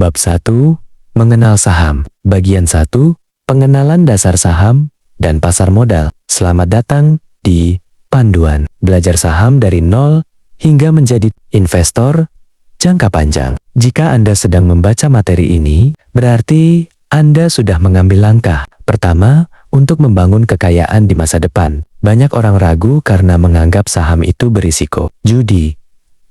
Bab 1. Mengenal saham. Bagian 1. Pengenalan dasar saham dan pasar modal. Selamat datang di Panduan Belajar Saham dari nol hingga menjadi investor jangka panjang. Jika Anda sedang membaca materi ini, berarti Anda sudah mengambil langkah pertama untuk membangun kekayaan di masa depan. Banyak orang ragu karena menganggap saham itu berisiko, judi,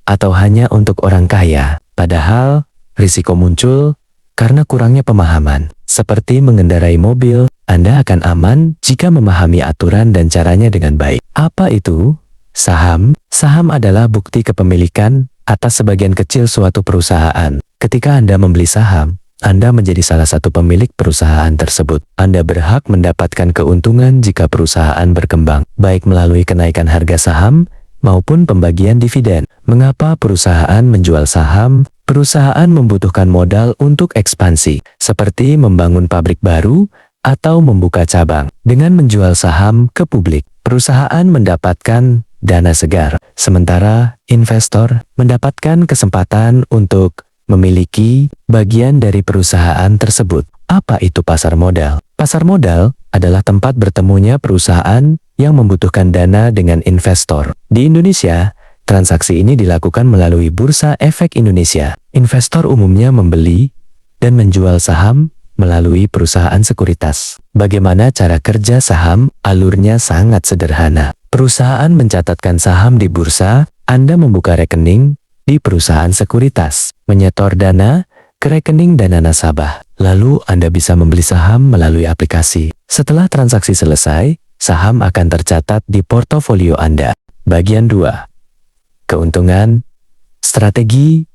atau hanya untuk orang kaya. Padahal, risiko muncul karena kurangnya pemahaman. Seperti mengendarai mobil, Anda akan aman jika memahami aturan dan caranya dengan baik. Apa itu? Saham. Saham adalah bukti kepemilikan atas sebagian kecil suatu perusahaan. Ketika Anda membeli saham, Anda menjadi salah satu pemilik perusahaan tersebut. Anda berhak mendapatkan keuntungan jika perusahaan berkembang, baik melalui kenaikan harga saham maupun pembagian dividen. Mengapa perusahaan menjual saham? Perusahaan membutuhkan modal untuk ekspansi, seperti membangun pabrik baru atau membuka cabang. Dengan menjual saham ke publik, perusahaan mendapatkan dana segar, sementara investor mendapatkan kesempatan untuk memiliki bagian dari perusahaan tersebut. Apa itu pasar modal? Pasar modal adalah tempat bertemunya perusahaan yang membutuhkan dana dengan investor. Di Indonesia, transaksi ini dilakukan melalui Bursa Efek Indonesia. Investor umumnya membeli dan menjual saham melalui perusahaan sekuritas. Bagaimana cara kerja saham? Alurnya sangat sederhana. Perusahaan mencatatkan saham di bursa, Anda membuka rekening di perusahaan sekuritas, menyetor dana ke rekening dana nasabah. Lalu Anda bisa membeli saham melalui aplikasi. Setelah transaksi selesai, saham akan tercatat di portofolio Anda. Bagian 2. Keuntungan, strategi,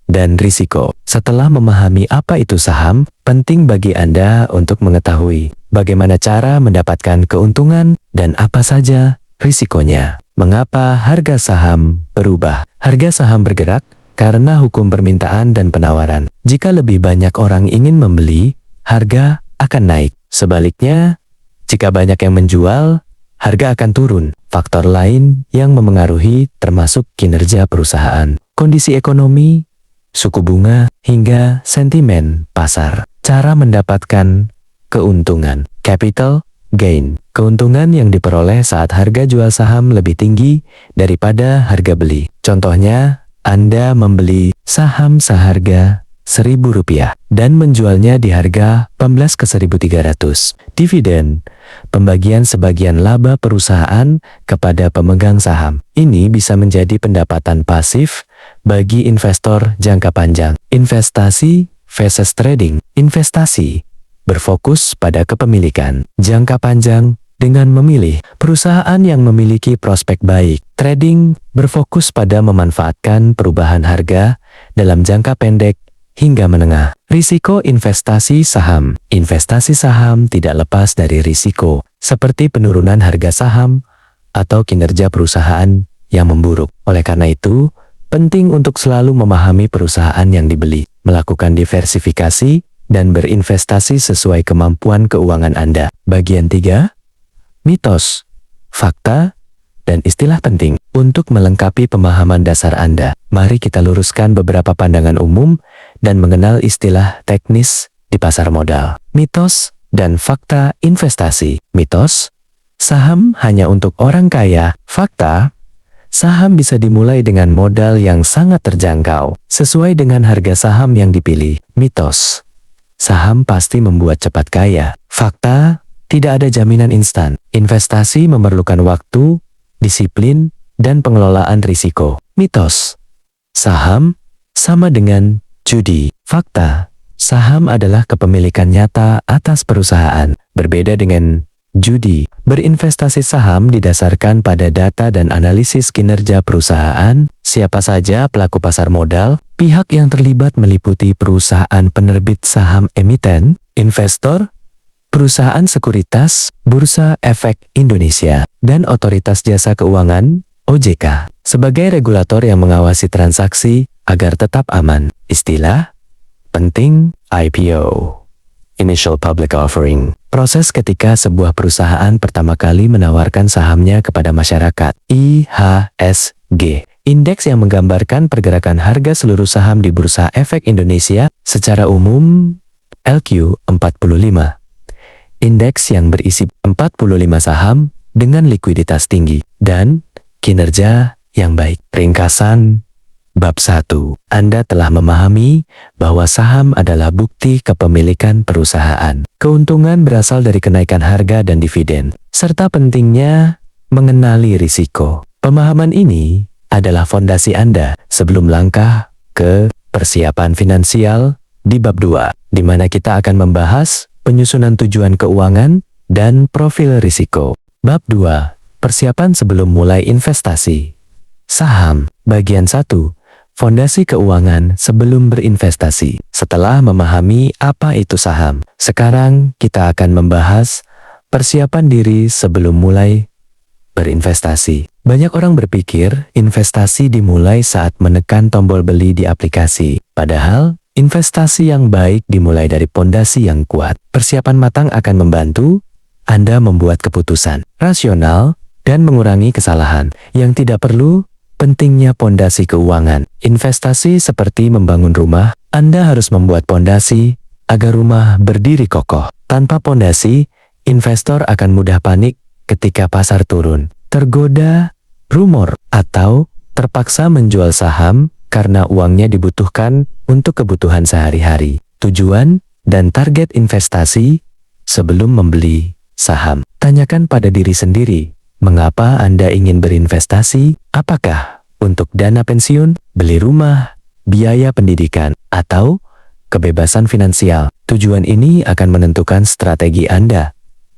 dan risiko. Setelah memahami apa itu saham, penting bagi Anda untuk mengetahui bagaimana cara mendapatkan keuntungan dan apa saja risikonya. Mengapa harga saham berubah? Harga saham bergerak karena hukum permintaan dan penawaran. Jika lebih banyak orang ingin membeli, harga akan naik. Sebaliknya, jika banyak yang menjual, harga akan turun. Faktor lain yang memengaruhi termasuk kinerja perusahaan, kondisi ekonomi, suku bunga, hingga sentimen pasar. Cara mendapatkan keuntungan. Capital gain. Keuntungan yang diperoleh saat harga jual saham lebih tinggi daripada harga beli. Contohnya, Anda membeli saham seharga Rp1.000 dan menjualnya di harga 14 ke 1.300. Dividen. Pembagian sebagian laba perusahaan kepada pemegang saham. Ini bisa menjadi pendapatan pasif bagi investor jangka panjang. Investasi versus trading. Investasi berfokus pada kepemilikan jangka panjang dengan memilih perusahaan yang memiliki prospek baik. Trading berfokus pada memanfaatkan perubahan harga dalam jangka pendek hingga menengah. Risiko investasi saham. Investasi saham tidak lepas dari risiko, seperti penurunan harga saham atau kinerja perusahaan yang memburuk. Oleh karena itu, penting untuk selalu memahami perusahaan yang dibeli, melakukan diversifikasi, dan berinvestasi sesuai kemampuan keuangan Anda. Bagian 3. Mitos, fakta, dan istilah penting. Untuk melengkapi pemahaman dasar Anda, mari kita luruskan beberapa pandangan umum dan mengenal istilah teknis di pasar modal. Mitos dan fakta investasi. Mitos, saham hanya untuk orang kaya. Fakta, saham bisa dimulai dengan modal yang sangat terjangkau, sesuai dengan harga saham yang dipilih. Mitos, saham pasti membuat cepat kaya. Fakta, tidak ada jaminan instan. Investasi memerlukan waktu, disiplin, dan pengelolaan risiko. Mitos, saham sama dengan judi. Fakta, saham adalah kepemilikan nyata atas perusahaan. Berbeda dengan judi, berinvestasi saham didasarkan pada data dan analisis kinerja perusahaan. Siapa saja pelaku pasar modal? Pihak yang terlibat meliputi perusahaan penerbit saham emiten, investor, perusahaan sekuritas, Bursa Efek Indonesia, dan Otoritas Jasa Keuangan, OJK, sebagai regulator yang mengawasi transaksi agar tetap aman. Istilah penting IPO, Initial Public Offering, proses ketika sebuah perusahaan pertama kali menawarkan sahamnya kepada masyarakat. IHSG, indeks yang menggambarkan pergerakan harga seluruh saham di Bursa Efek Indonesia secara umum LQ45. Indeks yang berisi 45 saham dengan likuiditas tinggi dan kinerja yang baik. Ringkasan Bab 1. Anda telah memahami bahwa saham adalah bukti kepemilikan perusahaan. Keuntungan berasal dari kenaikan harga dan dividen, serta pentingnya mengenali risiko. Pemahaman ini adalah fondasi Anda sebelum langkah ke persiapan finansial di bab 2, di mana kita akan membahas penyusunan tujuan keuangan dan profil risiko. Bab 2. Persiapan sebelum mulai investasi. Saham. Bagian 1. Fondasi keuangan sebelum berinvestasi. Setelah memahami apa itu saham, sekarang kita akan membahas persiapan diri sebelum mulai berinvestasi. Banyak orang berpikir investasi dimulai saat menekan tombol beli di aplikasi. Padahal, investasi yang baik dimulai dari fondasi yang kuat. Persiapan matang akan membantu Anda membuat keputusan rasional dan mengurangi kesalahan yang tidak perlu. Pentingnya pondasi keuangan. Investasi seperti membangun rumah, Anda harus membuat pondasi agar rumah berdiri kokoh. Tanpa pondasi, investor akan mudah panik ketika pasar turun, tergoda rumor, atau terpaksa menjual saham karena uangnya dibutuhkan untuk kebutuhan sehari-hari. Tujuan dan target investasi sebelum membeli saham. Tanyakan pada diri sendiri, mengapa Anda ingin berinvestasi? Apakah untuk dana pensiun, beli rumah, biaya pendidikan, atau kebebasan finansial? Tujuan ini akan menentukan strategi Anda.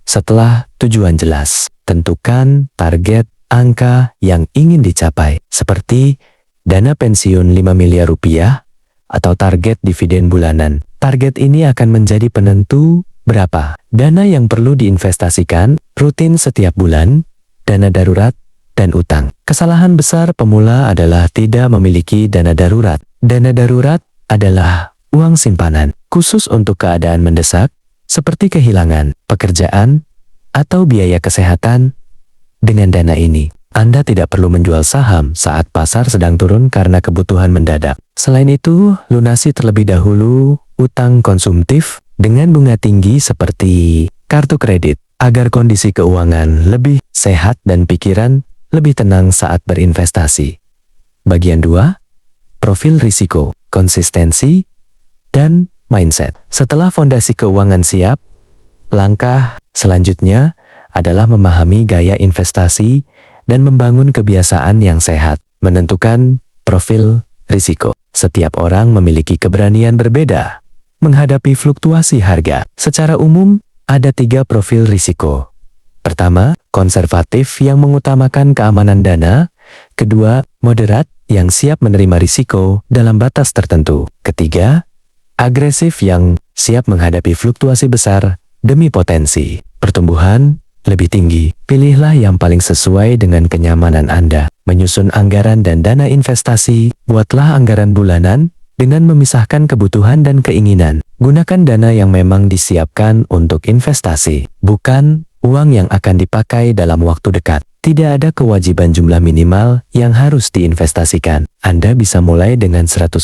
Setelah tujuan jelas, tentukan target angka yang ingin dicapai, seperti dana pensiun 5 miliar rupiah atau target dividen bulanan. Target ini akan menjadi penentu berapa dana yang perlu diinvestasikan rutin setiap bulan, dana darurat, dan utang. Kesalahan besar pemula adalah tidak memiliki dana darurat. Dana darurat adalah uang simpanan khusus untuk keadaan mendesak, seperti kehilangan pekerjaan atau biaya kesehatan. Dengan dana ini, Anda tidak perlu menjual saham saat pasar sedang turun karena kebutuhan mendadak. Selain itu, lunasi terlebih dahulu utang konsumtif dengan bunga tinggi seperti kartu kredit, agar kondisi keuangan lebih sehat dan pikiran lebih tenang saat berinvestasi. Bagian 2. Profil risiko, konsistensi, dan mindset. Setelah fondasi keuangan siap, langkah selanjutnya adalah memahami gaya investasi dan membangun kebiasaan yang sehat. Menentukan profil risiko. Setiap orang memiliki keberanian berbeda menghadapi fluktuasi harga. Secara umum, ada 3 profil risiko. Pertama, konservatif yang mengutamakan keamanan dana. Kedua, moderat yang siap menerima risiko dalam batas tertentu. Ketiga, agresif yang siap menghadapi fluktuasi besar demi potensi pertumbuhan lebih tinggi. Pilihlah yang paling sesuai dengan kenyamanan Anda. Menyusun anggaran dan dana investasi. Buatlah anggaran bulanan dengan memisahkan kebutuhan dan keinginan. Gunakan dana yang memang disiapkan untuk investasi, bukan uang yang akan dipakai dalam waktu dekat. Tidak ada kewajiban jumlah minimal yang harus diinvestasikan. Anda bisa mulai dengan 100.000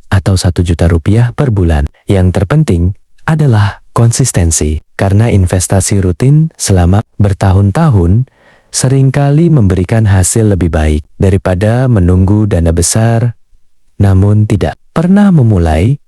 atau 1 juta rupiah per bulan. Yang terpenting adalah konsistensi, karena investasi rutin selama bertahun-tahun seringkali memberikan hasil lebih baik daripada menunggu dana besar namun tidak pernah memulai.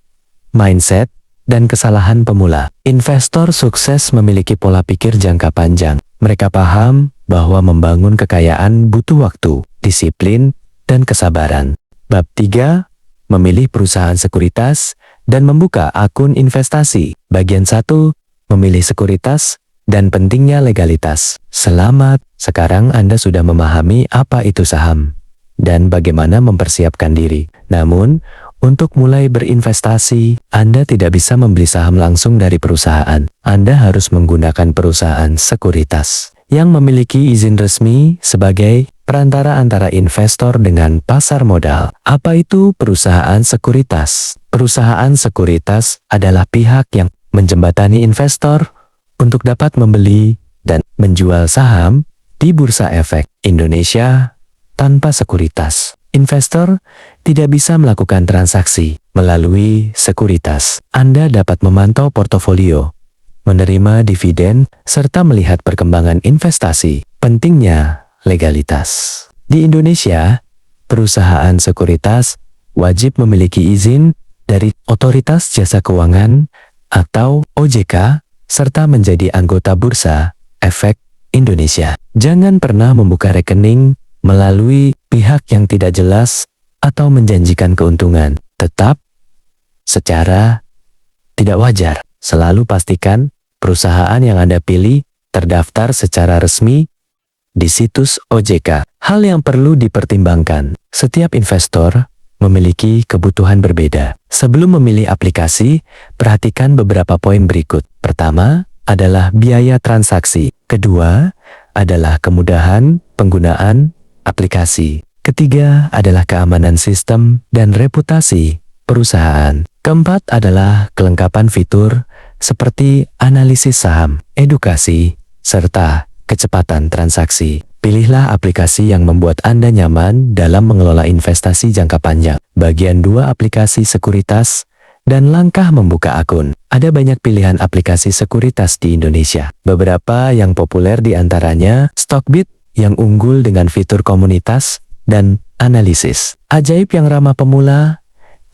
Mindset dan kesalahan pemula. Investor sukses memiliki pola pikir jangka panjang. Mereka paham bahwa membangun kekayaan butuh waktu, disiplin, dan kesabaran. Bab 3. Memilih perusahaan sekuritas dan membuka akun investasi. Bagian 1. Memilih sekuritas dan pentingnya legalitas. Selamat, sekarang Anda sudah memahami apa itu saham dan bagaimana mempersiapkan diri. Namun, untuk mulai berinvestasi, Anda tidak bisa membeli saham langsung dari perusahaan. Anda harus menggunakan perusahaan sekuritas yang memiliki izin resmi sebagai perantara antara investor dengan pasar modal. Apa itu perusahaan sekuritas? Perusahaan sekuritas adalah pihak yang menjembatani investor untuk dapat membeli dan menjual saham di Bursa Efek Indonesia tanpa sekuritas. Investor tidak bisa melakukan transaksi melalui sekuritas. Anda dapat memantau portofolio, menerima dividen, serta melihat perkembangan investasi. Pentingnya legalitas. Di Indonesia, perusahaan sekuritas wajib memiliki izin dari Otoritas Jasa Keuangan atau OJK, serta menjadi anggota Bursa Efek Indonesia. Jangan pernah membuka rekening melalui pihak yang tidak jelas atau menjanjikan keuntungan tetap secara tidak wajar. Selalu pastikan perusahaan yang Anda pilih terdaftar secara resmi di situs OJK. Hal yang perlu dipertimbangkan, setiap investor memiliki kebutuhan berbeda. Sebelum memilih aplikasi, perhatikan beberapa poin berikut. Pertama adalah biaya transaksi. Kedua adalah kemudahan penggunaan aplikasi. Ketiga adalah keamanan sistem dan reputasi perusahaan. Keempat adalah kelengkapan fitur seperti analisis saham, edukasi, serta kecepatan transaksi. Pilihlah aplikasi yang membuat Anda nyaman dalam mengelola investasi jangka panjang. Bagian 2, aplikasi sekuritas dan langkah membuka akun. Ada banyak pilihan aplikasi sekuritas di Indonesia. Beberapa yang populer di antaranya Stockbit yang unggul dengan fitur komunitas dan analisis. Ajaib yang ramah pemula,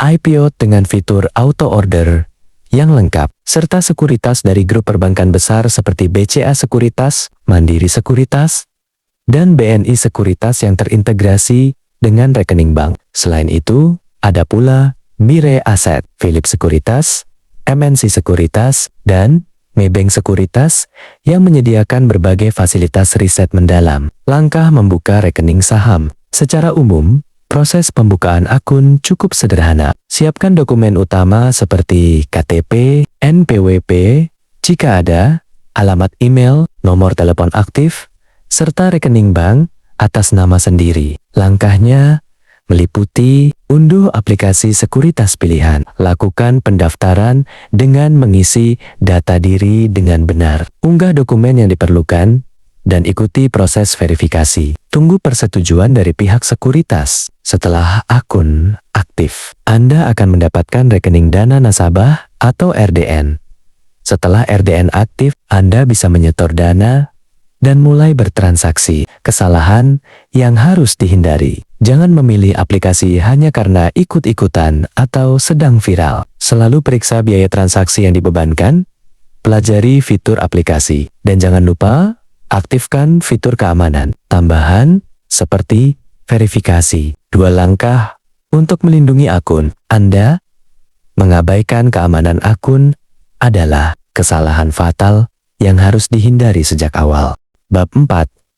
IPO dengan fitur auto order yang lengkap, serta sekuritas dari grup perbankan besar seperti BCA Sekuritas, Mandiri Sekuritas, dan BNI Sekuritas yang terintegrasi dengan rekening bank. Selain itu, ada pula Mirae Asset, Philip Sekuritas, MNC Sekuritas, dan Maybank Sekuritas yang menyediakan berbagai fasilitas riset mendalam. Langkah membuka rekening saham. Secara umum, proses pembukaan akun cukup sederhana. Siapkan dokumen utama seperti KTP, NPWP, jika ada, alamat email, nomor telepon aktif, serta rekening bank atas nama sendiri. Langkahnya meliputi unduh aplikasi sekuritas pilihan, lakukan pendaftaran dengan mengisi data diri dengan benar, unggah dokumen yang diperlukan, dan ikuti proses verifikasi. Tunggu persetujuan dari pihak sekuritas. Setelah akun aktif, Anda akan mendapatkan rekening dana nasabah atau RDN. Setelah RDN aktif, Anda bisa menyetor dana dan mulai bertransaksi. Kesalahan yang harus dihindari. Jangan memilih aplikasi hanya karena ikut-ikutan atau sedang viral. Selalu periksa biaya transaksi yang dibebankan, pelajari fitur aplikasi, dan jangan lupa aktifkan fitur keamanan tambahan seperti verifikasi 2 langkah untuk melindungi akun Anda. Mengabaikan keamanan akun adalah kesalahan fatal yang harus dihindari sejak awal. Bab 4.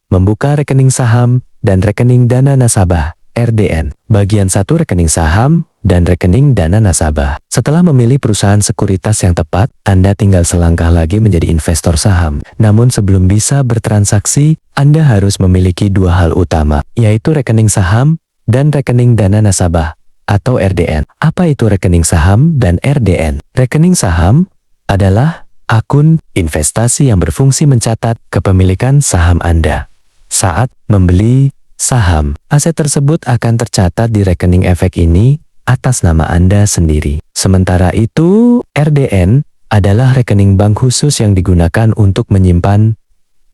Membuka rekening saham dan rekening dana nasabah RDN. Bagian 1, rekening saham dan rekening dana nasabah. Setelah memilih perusahaan sekuritas yang tepat, Anda tinggal selangkah lagi menjadi investor saham. Namun sebelum bisa bertransaksi, Anda harus memiliki 2 hal utama, yaitu rekening saham dan rekening dana nasabah atau RDN. Apa itu rekening saham dan RDN? Rekening saham adalah akun investasi yang berfungsi mencatat kepemilikan saham Anda. Saat membeli saham, aset tersebut akan tercatat di rekening efek ini atas nama Anda sendiri. Sementara itu, RDN adalah rekening bank khusus yang digunakan untuk menyimpan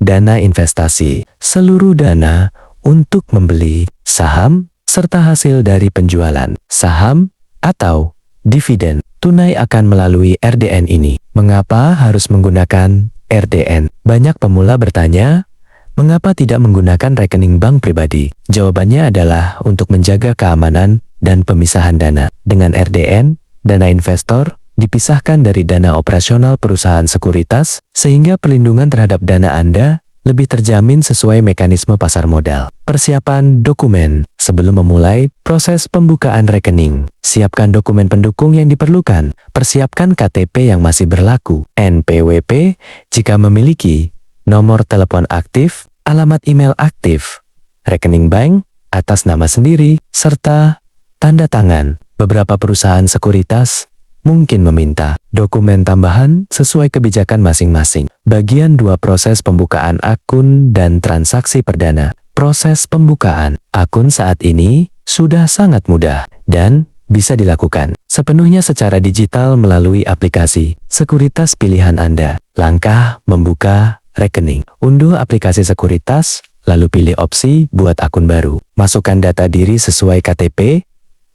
dana investasi. Seluruh dana untuk membeli saham serta hasil dari penjualan saham atau dividen tunai akan melalui RDN ini. Mengapa harus menggunakan RDN? Banyak pemula bertanya, mengapa tidak menggunakan rekening bank pribadi? Jawabannya adalah untuk menjaga keamanan dan pemisahan dana. Dengan RDN, dana investor dipisahkan dari dana operasional perusahaan sekuritas, sehingga perlindungan terhadap dana Anda lebih terjamin sesuai mekanisme pasar modal. Persiapan dokumen. Sebelum memulai proses pembukaan rekening, siapkan dokumen pendukung yang diperlukan. Persiapkan KTP yang masih berlaku, NPWP jika memiliki, nomor telepon aktif, alamat email aktif, rekening bank atas nama sendiri, serta tanda tangan. Beberapa perusahaan sekuritas mungkin meminta dokumen tambahan sesuai kebijakan masing-masing. Bagian 2, proses pembukaan akun dan transaksi perdana. Proses pembukaan akun saat ini sudah sangat mudah dan bisa dilakukan sepenuhnya secara digital melalui aplikasi sekuritas pilihan Anda. Langkah membuka rekening. Unduh aplikasi sekuritas, lalu pilih opsi buat akun baru. Masukkan data diri sesuai KTP,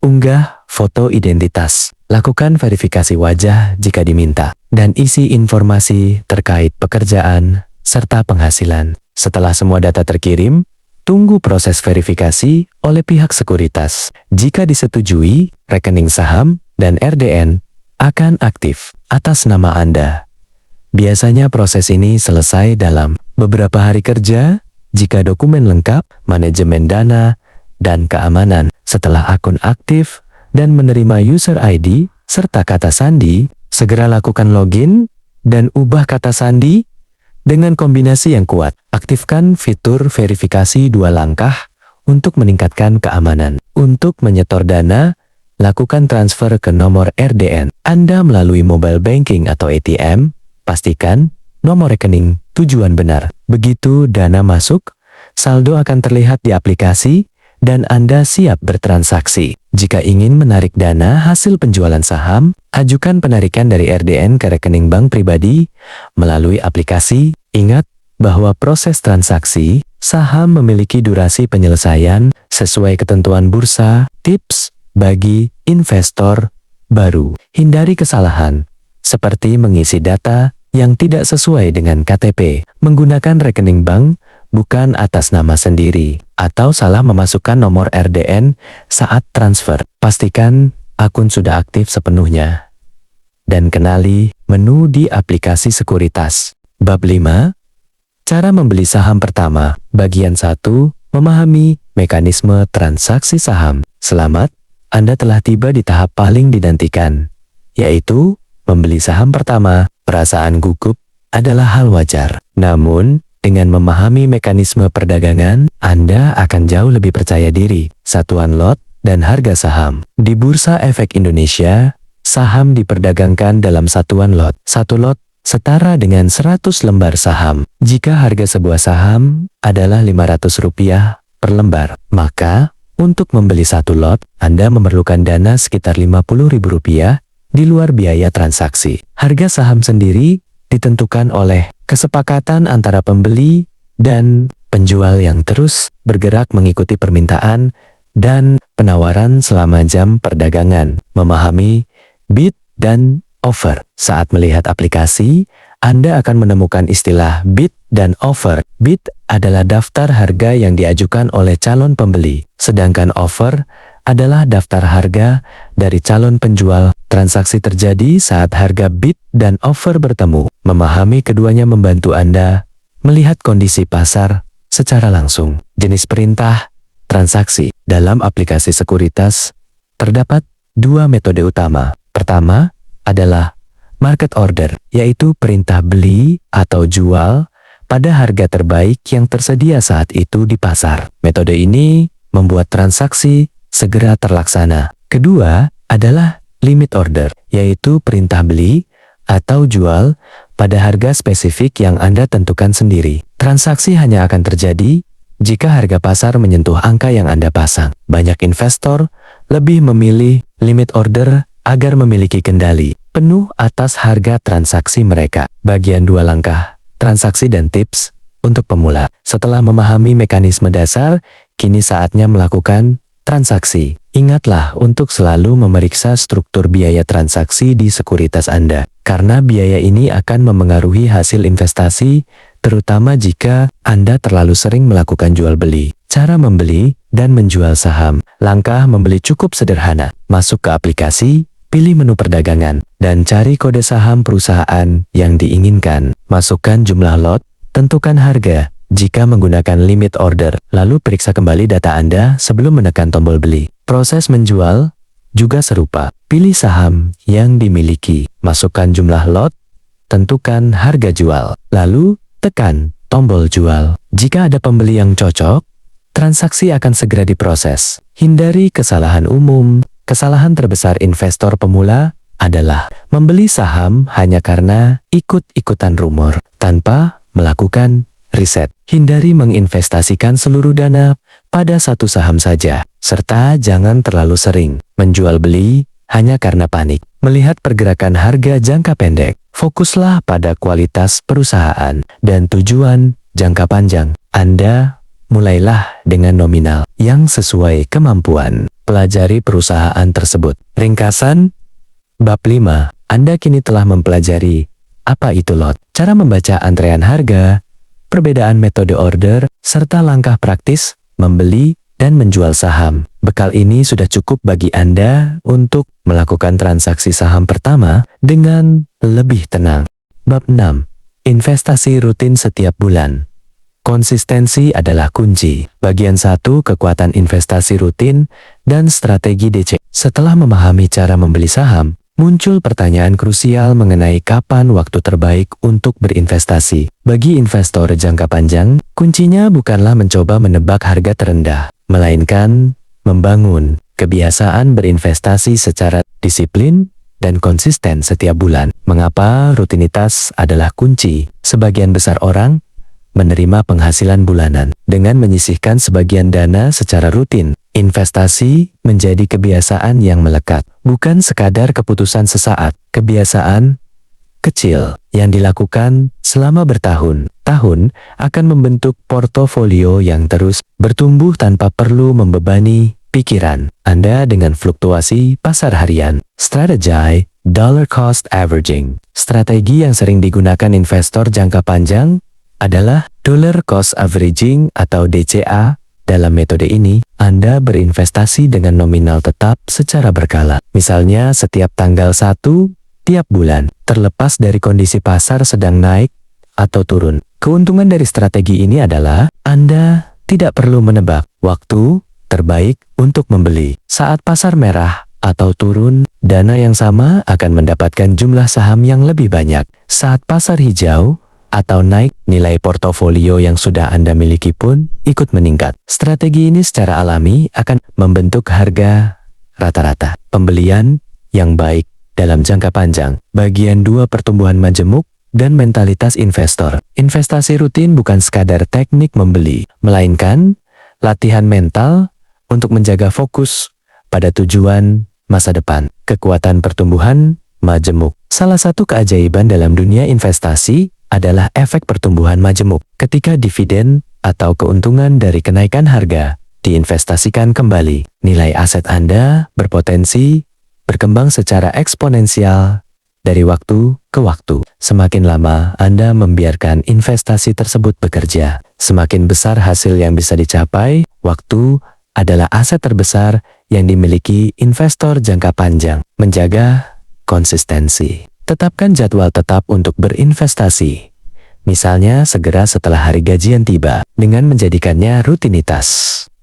unggah foto identitas. Lakukan verifikasi wajah jika diminta, dan isi informasi terkait pekerjaan serta penghasilan. Setelah semua data terkirim, tunggu proses verifikasi oleh pihak sekuritas. Jika disetujui, rekening saham dan RDN akan aktif atas nama Anda. Biasanya proses ini selesai dalam beberapa hari kerja jika dokumen lengkap, manajemen dana, dan keamanan. Setelah akun aktif dan menerima user ID serta kata sandi, segera lakukan login dan ubah kata sandi dengan kombinasi yang kuat. Aktifkan fitur verifikasi 2 langkah untuk meningkatkan keamanan. Untuk menyetor dana, lakukan transfer ke nomor RDN Anda melalui mobile banking atau ATM. Pastikan nomor rekening tujuan benar. Begitu dana masuk, saldo akan terlihat di aplikasi dan Anda siap bertransaksi. Jika ingin menarik dana hasil penjualan saham, ajukan penarikan dari RDN ke rekening bank pribadi melalui aplikasi. Ingat bahwa proses transaksi saham memiliki durasi penyelesaian sesuai ketentuan bursa. Tips bagi investor baru: hindari kesalahan seperti mengisi data yang tidak sesuai dengan KTP, menggunakan rekening bank bukan atas nama sendiri, atau salah memasukkan nomor RDN saat transfer. Pastikan akun sudah aktif sepenuhnya. Dan kenali menu di aplikasi sekuritas. Bab 5. Cara membeli saham pertama. Bagian 1. Memahami mekanisme transaksi saham. Selamat, Anda telah tiba di tahap paling dinantikan, yaitu membeli saham pertama. Perasaan gugup adalah hal wajar. Namun, dengan memahami mekanisme perdagangan, Anda akan jauh lebih percaya diri. Satuan lot dan harga saham. Di Bursa Efek Indonesia, saham diperdagangkan dalam satuan lot. Satu lot setara dengan 100 lembar saham. Jika harga sebuah saham adalah Rp500 per lembar, maka untuk membeli satu lot, Anda memerlukan dana sekitar Rp50.000 di luar biaya transaksi. Harga saham sendiri ditentukan oleh kesepakatan antara pembeli dan penjual yang terus bergerak mengikuti permintaan dan penawaran selama jam perdagangan. Memahami bid dan offer. Saat melihat aplikasi, Anda akan menemukan istilah bid dan offer. Bid adalah daftar harga yang diajukan oleh calon pembeli, sedangkan offer adalah daftar harga dari calon penjual. Transaksi terjadi saat harga bid dan offer bertemu. Memahami keduanya membantu Anda melihat kondisi pasar secara langsung. Jenis perintah transaksi. Dalam aplikasi sekuritas, terdapat 2 metode utama. Pertama adalah market order, yaitu perintah beli atau jual pada harga terbaik yang tersedia saat itu di pasar. Metode ini membuat transaksi segera terlaksana. Kedua adalah limit order, yaitu perintah beli atau jual pada harga spesifik yang Anda tentukan sendiri. Transaksi hanya akan terjadi jika harga pasar menyentuh angka yang Anda pasang. Banyak investor lebih memilih limit order agar memiliki kendali penuh atas harga transaksi mereka. Bagian 2 langkah, transaksi dan tips untuk pemula. Setelah memahami mekanisme dasar, kini saatnya melakukan transaksi. Ingatlah untuk selalu memeriksa struktur biaya transaksi di sekuritas Anda, karena biaya ini akan memengaruhi hasil investasi, terutama jika Anda terlalu sering melakukan jual beli. Cara membeli dan menjual saham. Langkah membeli cukup sederhana. Masuk ke aplikasi, pilih menu perdagangan, dan cari kode saham perusahaan yang diinginkan. Masukkan jumlah lot, tentukan harga. Jika menggunakan limit order, lalu periksa kembali data Anda sebelum menekan tombol beli. Proses menjual juga serupa. Pilih saham yang dimiliki, masukkan jumlah lot, tentukan harga jual, lalu tekan tombol jual. Jika ada pembeli yang cocok, transaksi akan segera diproses. Hindari kesalahan umum. Kesalahan terbesar investor pemula adalah membeli saham hanya karena ikut-ikutan rumor tanpa melakukan riset. Hindari menginvestasikan seluruh dana pada satu saham saja, serta jangan terlalu sering menjual beli hanya karena panik. Melihat pergerakan harga jangka pendek, fokuslah pada kualitas perusahaan dan tujuan jangka panjang. Anda mulailah dengan nominal yang sesuai kemampuan. Pelajari perusahaan tersebut. Ringkasan Bab 5. Anda kini telah mempelajari apa itu lot, cara membaca antrean harga, perbedaan metode order, serta langkah praktis membeli dan menjual saham. Bekal ini sudah cukup bagi Anda untuk melakukan transaksi saham pertama dengan lebih tenang. Bab 6. Investasi rutin setiap bulan. Konsistensi adalah kunci. Bagian 1. Kekuatan investasi rutin dan strategi DC. Setelah memahami cara membeli saham, muncul pertanyaan krusial mengenai kapan waktu terbaik untuk berinvestasi. Bagi investor jangka panjang, kuncinya bukanlah mencoba menebak harga terendah, melainkan membangun kebiasaan berinvestasi secara disiplin dan konsisten setiap bulan. Mengapa rutinitas adalah kunci? Sebagian besar orang menerima penghasilan bulanan dengan menyisihkan sebagian dana secara rutin. Investasi menjadi kebiasaan yang melekat, bukan sekadar keputusan sesaat. Kebiasaan kecil yang dilakukan selama bertahun-tahun akan membentuk portofolio yang terus bertumbuh tanpa perlu membebani pikiran Anda dengan fluktuasi pasar harian. Strategi dollar cost averaging. Strategi yang sering digunakan investor jangka panjang adalah dollar cost averaging atau DCA. Dalam metode ini, Anda berinvestasi dengan nominal tetap secara berkala. Misalnya setiap tanggal 1 tiap bulan, terlepas dari kondisi pasar sedang naik atau turun. Keuntungan dari strategi ini adalah Anda tidak perlu menebak waktu terbaik untuk membeli. Saat pasar merah atau turun, dana yang sama akan mendapatkan jumlah saham yang lebih banyak. Saat pasar hijau atau naik, nilai portofolio yang sudah Anda miliki pun ikut meningkat. Strategi ini secara alami akan membentuk harga rata-rata pembelian yang baik dalam jangka panjang. Bagian 2. Pertumbuhan majemuk dan mentalitas investor. Investasi rutin bukan sekadar teknik membeli, melainkan latihan mental untuk menjaga fokus pada tujuan masa depan. Kekuatan pertumbuhan majemuk. Salah satu keajaiban dalam dunia investasi adalah efek pertumbuhan majemuk. Ketika dividen atau keuntungan dari kenaikan harga diinvestasikan kembali, nilai aset Anda berpotensi berkembang secara eksponensial dari waktu ke waktu. Semakin lama Anda membiarkan investasi tersebut bekerja, semakin besar hasil yang bisa dicapai. Waktu adalah aset terbesar yang dimiliki investor jangka panjang. Menjaga konsistensi. Tetapkan jadwal tetap untuk berinvestasi. Misalnya segera setelah hari gajian tiba, dengan menjadikannya rutinitas.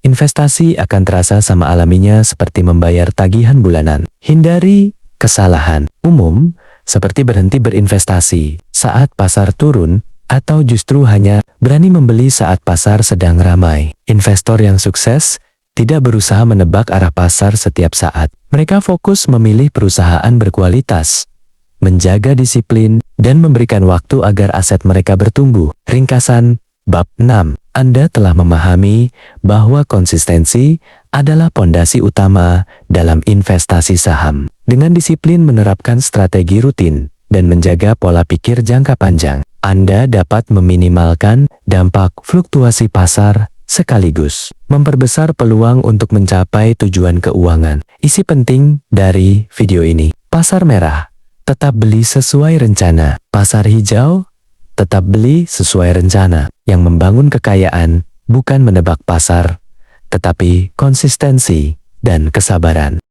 Investasi akan terasa sama alaminya seperti membayar tagihan bulanan. Hindari kesalahan umum seperti berhenti berinvestasi saat pasar turun atau justru hanya berani membeli saat pasar sedang ramai. Investor yang sukses tidak berusaha menebak arah pasar setiap saat. Mereka fokus memilih perusahaan berkualitas, menjaga disiplin, dan memberikan waktu agar aset mereka bertumbuh. Ringkasan Bab 6. Anda telah memahami bahwa konsistensi adalah pondasi utama dalam investasi saham. Dengan disiplin menerapkan strategi rutin dan menjaga pola pikir jangka panjang, Anda dapat meminimalkan dampak fluktuasi pasar sekaligus memperbesar peluang untuk mencapai tujuan keuangan. Isi penting dari video ini: pasar merah, tetap beli sesuai rencana. Pasar hijau, tetap beli sesuai rencana. Yang membangun kekayaan bukan menebak pasar, tetapi konsistensi dan kesabaran.